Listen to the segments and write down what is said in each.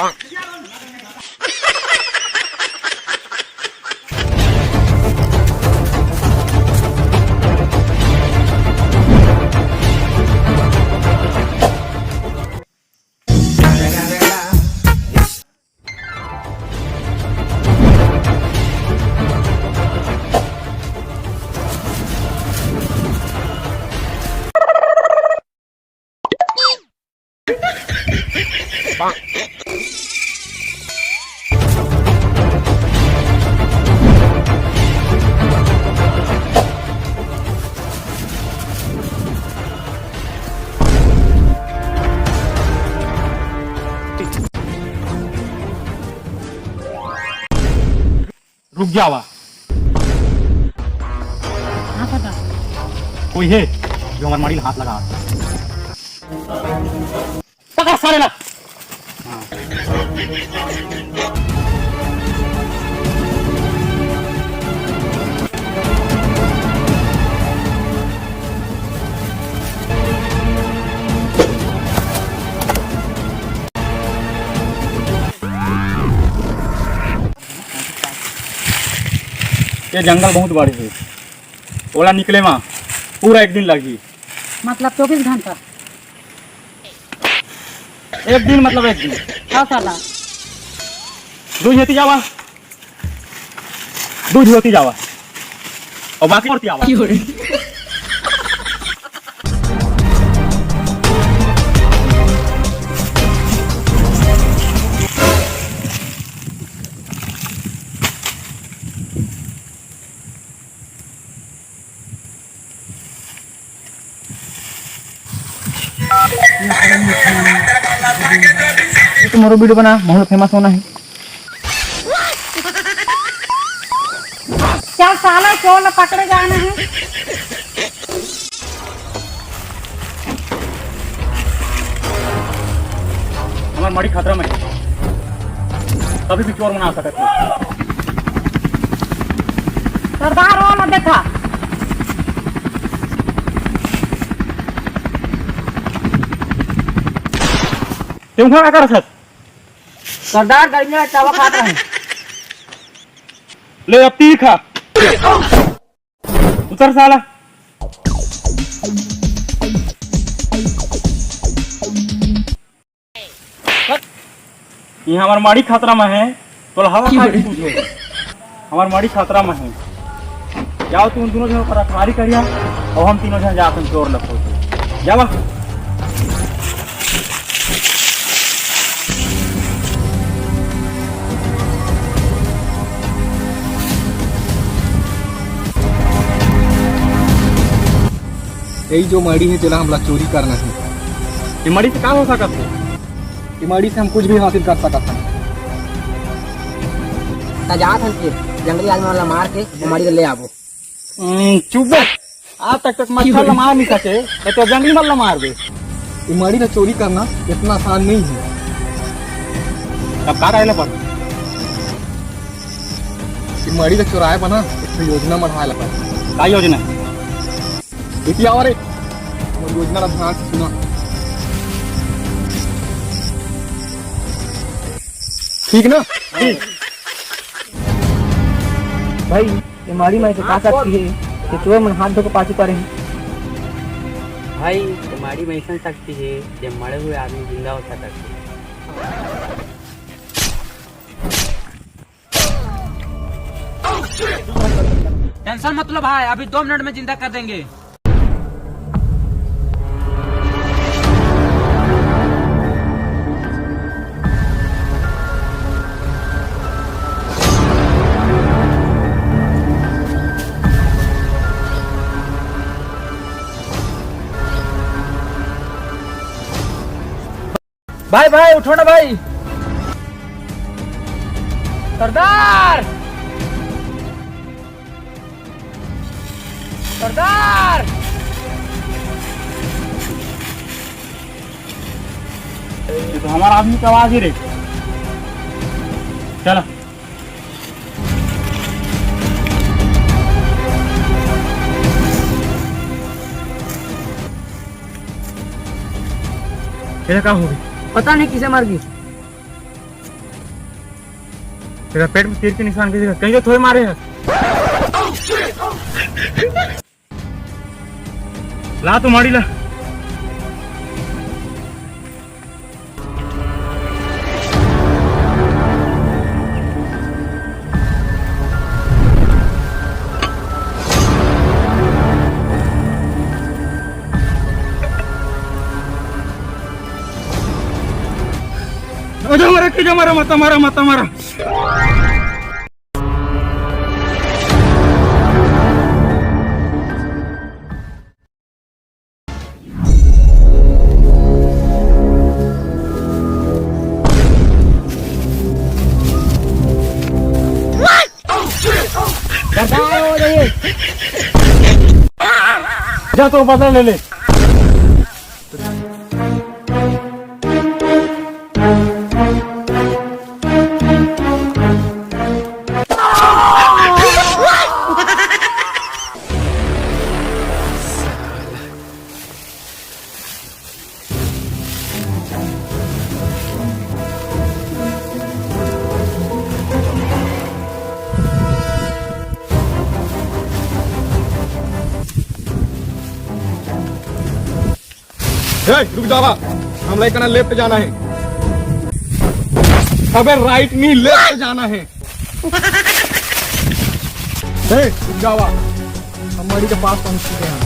रुक जावा। हाँ पता कोई है जो हमारे माड़ी हाथ लगा पकड़ सारे लग। ये जंगल बहुत बड़ी है, ओला निकले में पूरा एक दिन लगी। मतलब 24 घंटा। एक दिन मतलब एक दिन। हाँ साला दूध होती जावा, दूध होती जावा और बाकी करती आवा। तुम्हारा वीडियो बना बहुत फेमस होना है। क्या साला चोर पकड़े जाना है। हमारी मड़ी खतरा में है, कभी भी चोर बना सकते हैं। सरदार वाला देखा तुम क्या कर सकते? सरदार गर्मी में चावल खाता है। ले अब तीर खा, उतर साला। ये हमारी माड़ी खतरा में है तो हवा खा के तुझे। हमारी माड़ी खतरा में है, जाओ तुम दोनों जन पर रखवारी करिया और हम तीनों जन जाकर चोर लखो जावा। यही जो मड़ी है चला हमला चोरी करना है। ये मड़ी से क्या हो सकता है? ये मड़ी से हम कुछ भी हासिल कर सकते हैं। जात हम फिर जंगली आदमी वाला मार के हमारी ले आबो। चुप आज तक मच्छर मार नहीं सके तो जंगली वाला मार दे। ये मड़ी से चोरी करना इतना आसान नहीं है। तब का रहना पड़? ये मड़ी से चुराए बना एक योजना बढ़ाए लगा। क्या योजना? देखिए और योजना ध्यान से सुना। ठीक ना? भाई ये मारी में तो का सकती है कि चोर मन हाथ धो के पाछू करे हैं। भाई तुम्हारी में ऐसा सकती है कि मरे हुए आदमी जिंदा हो सकता है। टेंशन मत लो भाई, अभी 2 मिनट में जिंदा कर देंगे। भाई भाई उठो ना भाई। सरदार सरदार ये तो हमारा आदमी की आवाज ही रे। चलो क्या होगी? पता नहीं किसे मर गई। तेरा पेट में तीर के निशान किसी का कहीं तो थोड़े मारे हैं। ला तो मारी ला। मारा मत मारा मत मारा। जा तो बदला ले ले। रुक जावा, हम लाइक लेफ्ट जाना है। अबे राइट नहीं लेफ्ट जाना है। रुक जावा, हमारी के पास पहुंच चुके हैं।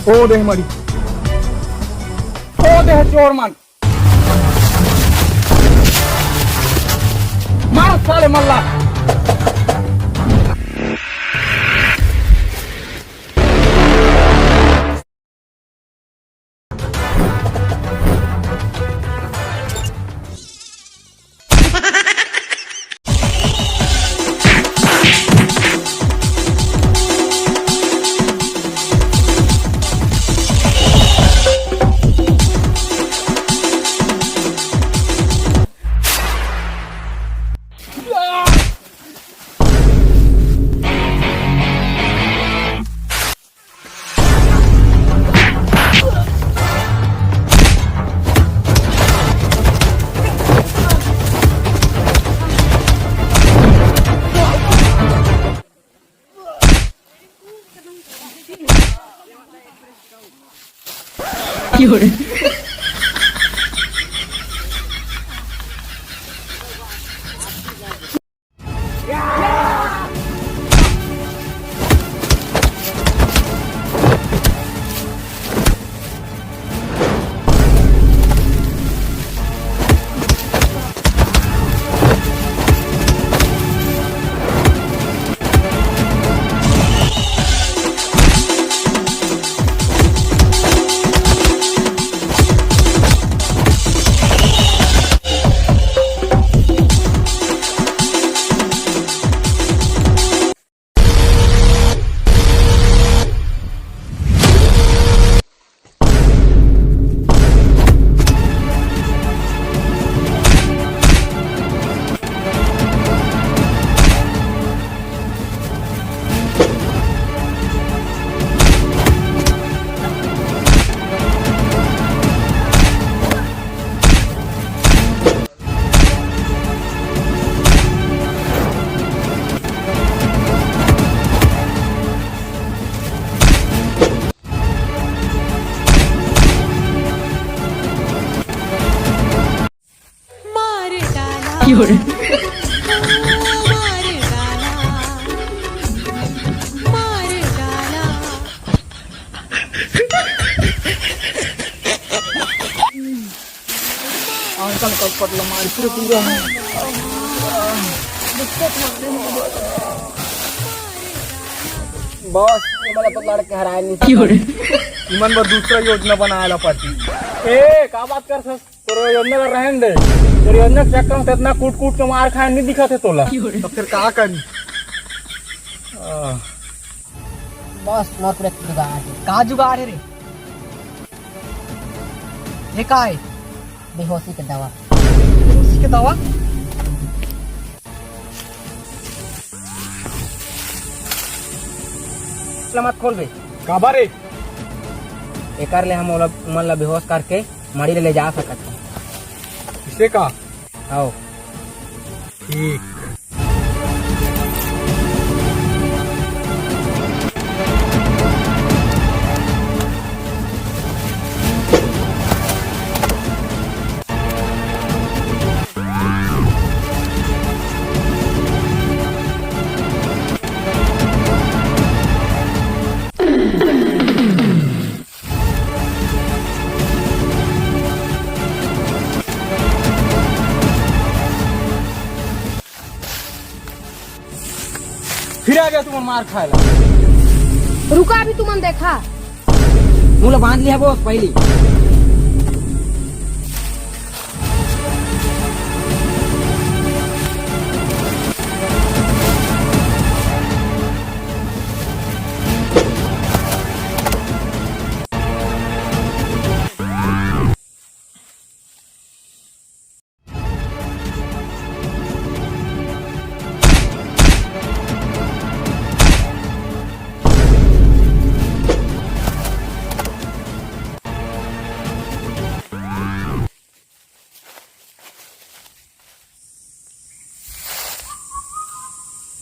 ओ दे हमारी, ओ दे चोर मान मार साले मल्ला। बॉस ये मला तो लड़के हराए नहीं। इमन पर दूसरा योजना बनाया पार्टी। ए का बात कर सस तोर योजना कर रहन दे। तोर योजना चेक कर इतना कूट कूट के मार खाए नहीं दिखा थे तोला। तो फिर का करी? बॉस नॉट ब्रेक जुगाड़ है। कहाँ जुगाड़ है रे? ये का है? बेहोशी की दवा। बेहोशी की दवा? मत खोल बे। काबा रे? एक ले हम मन ला बेहोश करके माड़ी ले जा सकत है। इसे का आओ ठीक। फिर आ गया तुम मार खाए ला। रुका अभी तुमने देखा। मुँह बांध लिया बॉस पहली।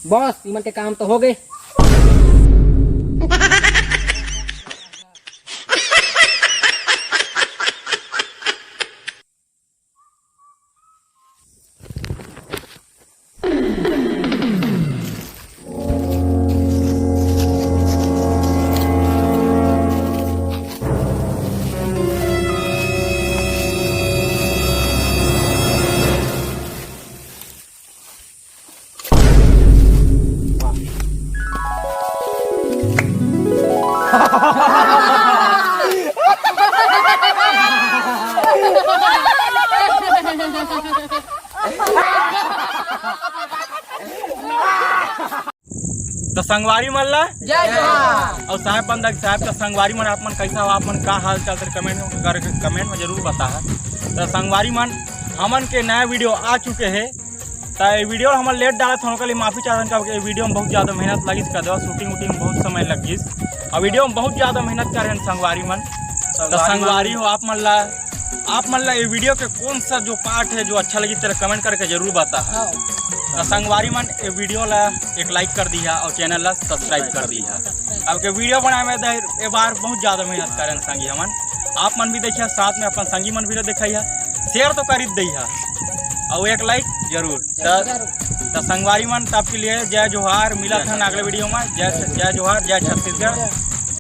बॉस इमन के काम तो हो गए। तो संगवारी मन ला जय जवान। और साहब बंदा साहब का संगवारी मन आप मन कैसा हो, आप मन का हाल चाल कमेंट में जरूर बता है। तो संगवारी मन हमन के नया वीडियो आ चुके हैं। तो ये वीडियो हम लेट डाले थे उनके लिए माफ़ी चाहते हैं। वीडियो में बहुत ज़्यादा मेहनत लगी कर दो, शूटिंग वूटिंग में बहुत समय लगी और वीडियो में बहुत ज़्यादा मेहनत कर रहे हैं संगवारी मन। तो संगवारी हो आप मन ला ये वीडियो के कौन सा जो पार्ट है जो अच्छा लगी तेरा कमेंट करके जरूर बता है। तो संगवारी मन ये वीडियो ला एक लाइक कर दिया और चैनल ला सब्सक्राइब कर दिया। अब के वीडियो बनाए में ये बार बहुत ज़्यादा मेहनत करें संगी हमन। आप मन भी देखिए, साथ में अपन संगी मन भी देखिए, शेयर तो कर दी है और एक लाइक जरूर। तो संगवारी मन तब के लिए जय जोहार। मिला था अगले वीडियो में। जय जोहार, जय छत्तीसगढ़।